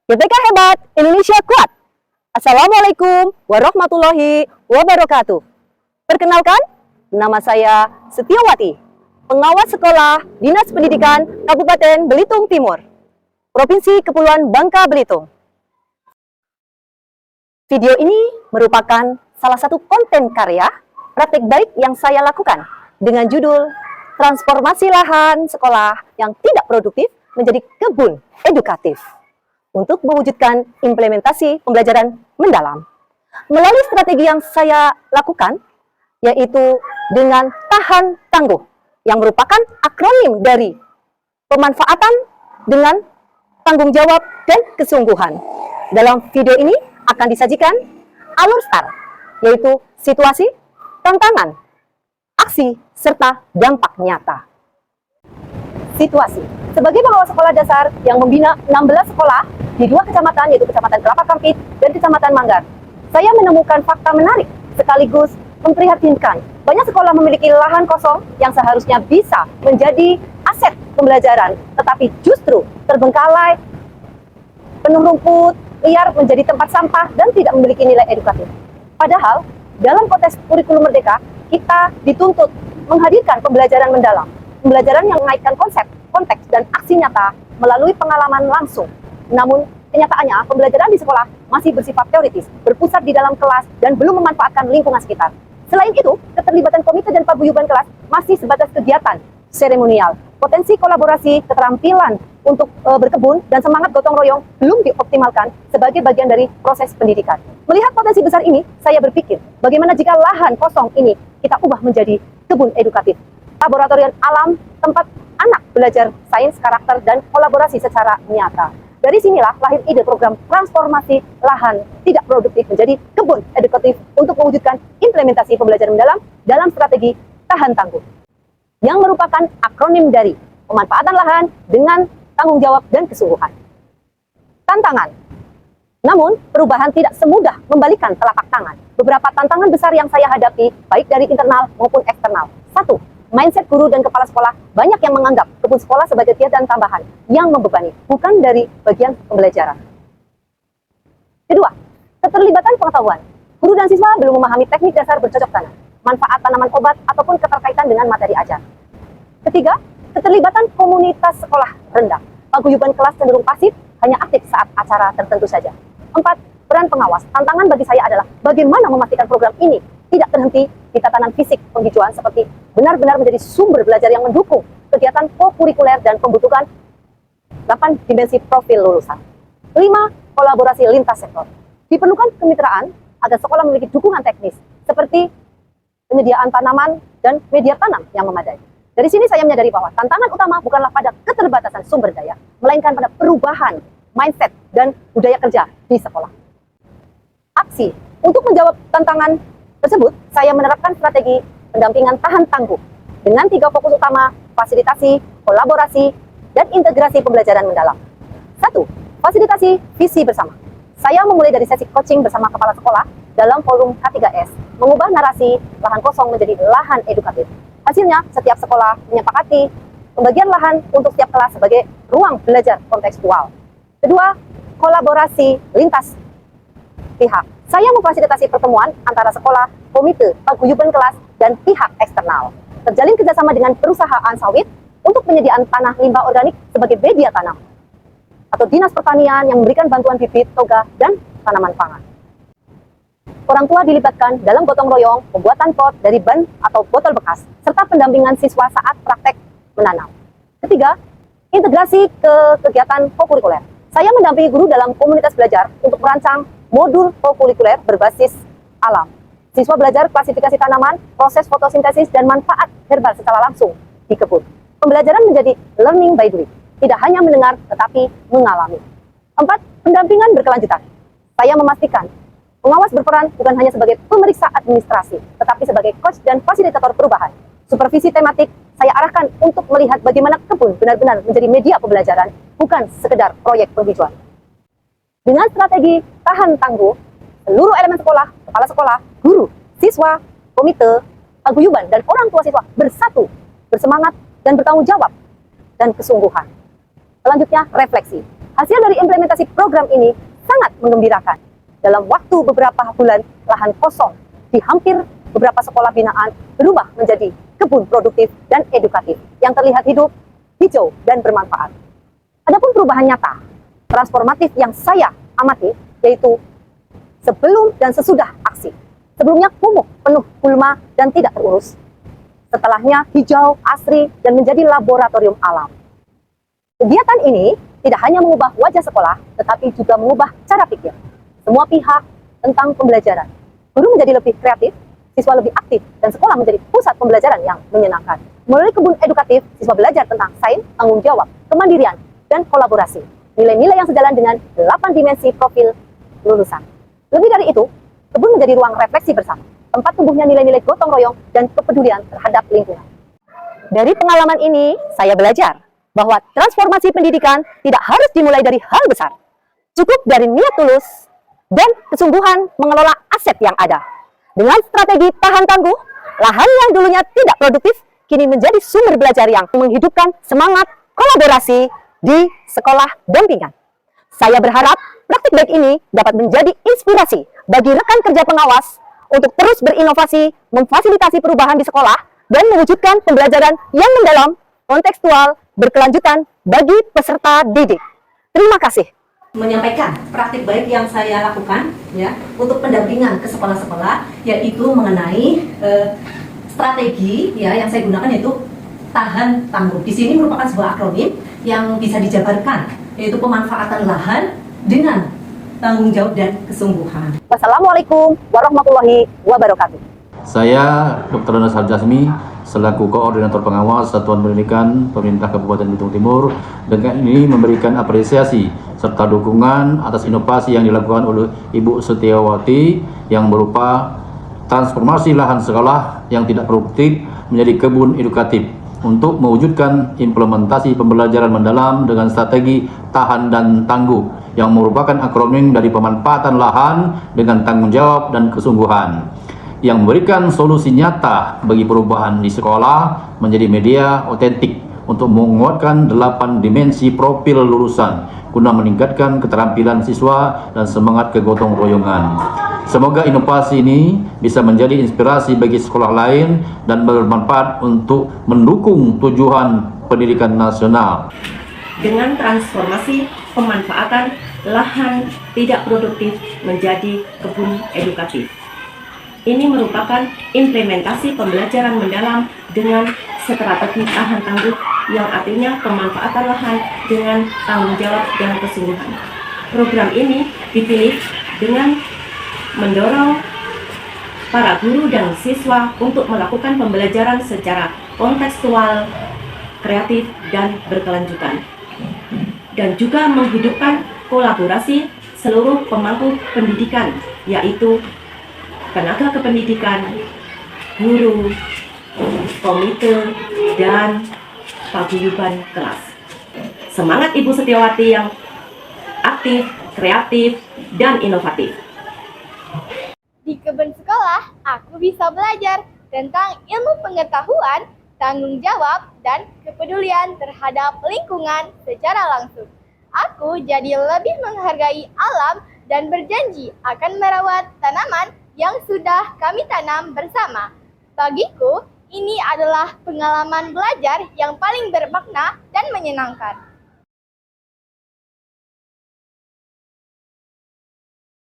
GPK hebat, Indonesia kuat. Assalamualaikum warahmatullahi wabarakatuh. Perkenalkan, nama saya Setiawati, pengawas sekolah Dinas Pendidikan Kabupaten Belitung Timur, Provinsi Kepulauan Bangka Belitung. Video ini merupakan salah satu konten karya praktik baik yang saya lakukan dengan judul Transformasi Lahan Sekolah yang Tidak Produktif Menjadi Kebun Edukatif, untuk mewujudkan implementasi pembelajaran mendalam. Melalui strategi yang saya lakukan, yaitu dengan tahan tangguh, yang merupakan akronim dari pemanfaatan dengan tanggung jawab dan kesungguhan. Dalam video ini akan disajikan alur STAR, yaitu situasi, tantangan, aksi, serta dampak nyata. Situasi. Sebagai pengawas sekolah dasar yang membina 16 sekolah di 2 kecamatan, yaitu Kecamatan Kelapa Kampit dan Kecamatan Manggar, saya menemukan fakta menarik sekaligus memprihatinkan. Banyak sekolah memiliki lahan kosong yang seharusnya bisa menjadi aset pembelajaran, tetapi justru terbengkalai, penuh rumput, liar, menjadi tempat sampah, dan tidak memiliki nilai edukatif. Padahal, dalam konteks kurikulum merdeka, kita dituntut menghadirkan pembelajaran mendalam. Pembelajaran yang mengaitkan konsep, konteks, dan aksi nyata melalui pengalaman langsung. Namun, kenyataannya pembelajaran di sekolah masih bersifat teoritis, berpusat di dalam kelas, dan belum memanfaatkan lingkungan sekitar. Selain itu, keterlibatan komite dan paguyuban kelas masih sebatas kegiatan seremonial. Potensi kolaborasi, keterampilan untuk berkebun, dan semangat gotong royong belum dioptimalkan sebagai bagian dari proses pendidikan. Melihat potensi besar ini, saya berpikir, bagaimana jika lahan kosong ini kita ubah menjadi kebun edukatif, laboratorium alam, tempat anak belajar sains, karakter, dan kolaborasi secara nyata. Dari sinilah lahir ide program transformasi lahan tidak produktif menjadi kebun edukatif untuk mewujudkan implementasi pembelajaran mendalam dalam strategi tahan tangguh, yang merupakan akronim dari pemanfaatan lahan dengan tanggung jawab dan kesungguhan. Tantangan. Namun, perubahan tidak semudah membalikan telapak tangan. Beberapa tantangan besar yang saya hadapi, baik dari internal maupun eksternal. 1. Mindset guru dan kepala sekolah banyak yang menganggap kebun sekolah sebagai kegiatan tambahan yang membebani, bukan dari bagian pembelajaran. Kedua, keterlibatan pengetahuan. Guru dan siswa belum memahami teknik dasar bercocok tanam, manfaat tanaman obat, ataupun keterkaitan dengan materi ajar. Ketiga, keterlibatan komunitas sekolah rendah. Paguyuban kelas cenderung pasif, hanya aktif saat acara tertentu saja. 4. Peran pengawas. Tantangan bagi saya adalah bagaimana memastikan program ini tidak terhenti di tatanan fisik penghijauan, seperti benar-benar menjadi sumber belajar yang mendukung kegiatan co-kurikuler dan pembentukan 8 dimensi profil lulusan. 5. Kolaborasi lintas sektor. Diperlukan kemitraan agar sekolah memiliki dukungan teknis seperti penyediaan tanaman dan media tanam yang memadai. Dari sini saya menyadari bahwa tantangan utama bukanlah pada keterbatasan sumber daya, melainkan pada perubahan mindset dan budaya kerja di sekolah. Aksi. Untuk menjawab tantangan tersebut, saya menerapkan strategi pendampingan tahan tangguh dengan 3 fokus utama: fasilitasi, kolaborasi, dan integrasi pembelajaran mendalam. 1. Fasilitasi visi bersama. Saya memulai dari sesi coaching bersama kepala sekolah dalam forum K3S, mengubah narasi lahan kosong menjadi lahan edukatif. Hasilnya, setiap sekolah menyepakati pembagian lahan untuk setiap kelas sebagai ruang belajar kontekstual. Kedua, kolaborasi lintas pihak. Saya memfasilitasi pertemuan antara sekolah, komite, paguyuban kelas, dan pihak eksternal. Terjalin kerjasama dengan perusahaan sawit untuk penyediaan tanah limbah organik sebagai media tanam, atau dinas pertanian yang memberikan bantuan bibit, toga, dan tanaman pangan. Orang tua dilibatkan dalam gotong royong, pembuatan pot dari ban atau botol bekas, serta pendampingan siswa saat praktek menanam. Ketiga, integrasi ke kegiatan co-kurikuler. Saya mendampingi guru dalam komunitas belajar untuk merancang modul co-kurikuler berbasis alam. Siswa belajar klasifikasi tanaman, proses fotosintesis, dan manfaat herbal secara langsung di kebun. Pembelajaran menjadi learning by doing, tidak hanya mendengar tetapi mengalami. 4. Pendampingan berkelanjutan. Saya memastikan pengawas berperan bukan hanya sebagai pemeriksa administrasi, tetapi sebagai coach dan fasilitator perubahan. Supervisi tematik saya arahkan untuk melihat bagaimana kebun benar-benar menjadi media pembelajaran, bukan sekedar proyek penghijauan. Dengan strategi tahan tangguh, seluruh elemen sekolah, kepala sekolah, guru, siswa, komite, paguyuban, dan orang tua siswa bersatu, bersemangat, dan bertanggung jawab, dan kesungguhan. Selanjutnya, refleksi. Hasil dari implementasi program ini sangat menggembirakan. Dalam waktu beberapa bulan, lahan kosong di hampir beberapa sekolah binaan berubah menjadi kebun produktif dan edukatif yang terlihat hidup, hijau, dan bermanfaat. Adapun perubahan nyata, transformatif yang saya amati, yaitu sebelum dan sesudah aksi. Sebelumnya kumuh, penuh gulma, dan tidak terurus. Setelahnya hijau, asri, dan menjadi laboratorium alam. Kegiatan ini tidak hanya mengubah wajah sekolah, tetapi juga mengubah cara pikir semua pihak tentang pembelajaran. Guru menjadi lebih kreatif, siswa lebih aktif, dan sekolah menjadi pusat pembelajaran yang menyenangkan. Melalui kebun edukatif, siswa belajar tentang sains, tanggung jawab, kemandirian, dan kolaborasi. Nilai-nilai yang sejalan dengan 8 dimensi profil lulusan. Lebih dari itu, kebun menjadi ruang refleksi bersama, tempat tumbuhnya nilai-nilai gotong royong dan kepedulian terhadap lingkungan. Dari pengalaman ini, saya belajar bahwa transformasi pendidikan tidak harus dimulai dari hal besar. Cukup dari niat tulus dan kesungguhan mengelola aset yang ada. Dengan strategi tahan tangguh, lahan yang dulunya tidak produktif kini menjadi sumber belajar yang menghidupkan semangat kolaborasi di sekolah dampingan. Saya berharap praktik baik ini dapat menjadi inspirasi bagi rekan kerja pengawas untuk terus berinovasi, memfasilitasi perubahan di sekolah, dan mewujudkan pembelajaran yang mendalam, kontekstual, berkelanjutan bagi peserta didik. Terima kasih. Menyampaikan praktik baik yang saya lakukan ya untuk pendampingan ke sekolah-sekolah, yaitu mengenai strategi ya yang saya gunakan yaitu tahan tangguh. Di sini merupakan sebuah akronim yang bisa dijabarkan, yaitu pemanfaatan lahan dengan tanggung jawab dan kesungguhan. Wassalamualaikum warahmatullahi wabarakatuh. Saya Dr. Nasar Jasmi selaku Koordinator Pengawas Satuan Pendidikan Pemerintah Kabupaten Belitung Timur dengan ini memberikan apresiasi serta dukungan atas inovasi yang dilakukan oleh Ibu Setiawati yang berupa transformasi lahan sekolah yang tidak produktif menjadi kebun edukatif untuk mewujudkan implementasi pembelajaran mendalam dengan strategi tahan dan tangguh yang merupakan akronim dari pemanfaatan lahan dengan tanggung jawab dan kesungguhan yang memberikan solusi nyata bagi perubahan di sekolah menjadi media otentik untuk menguatkan 8 dimensi profil lulusan guna meningkatkan keterampilan siswa dan semangat kegotong royongan. Semoga inovasi ini bisa menjadi inspirasi bagi sekolah lain dan bermanfaat untuk mendukung tujuan pendidikan nasional. Dengan transformasi pemanfaatan lahan tidak produktif menjadi kebun edukatif. Ini merupakan implementasi pembelajaran mendalam dengan strategi tahan tangguh yang artinya pemanfaatan lahan dengan tanggung jawab dan kesungguhan. Program ini dipilih dengan mendorong para guru dan siswa untuk melakukan pembelajaran secara kontekstual, kreatif, dan berkelanjutan. Dan juga menghidupkan kolaborasi seluruh pemangku pendidikan, yaitu tenaga kependidikan, guru, komite, dan paguyuban kelas. Semangat Ibu Setiawati yang aktif, kreatif, dan inovatif. Di kebun sekolah, aku bisa belajar tentang ilmu pengetahuan, tanggung jawab, dan kepedulian terhadap lingkungan secara langsung. Aku jadi lebih menghargai alam dan berjanji akan merawat tanaman yang sudah kami tanam bersama. Bagiku, ini adalah pengalaman belajar yang paling bermakna dan menyenangkan.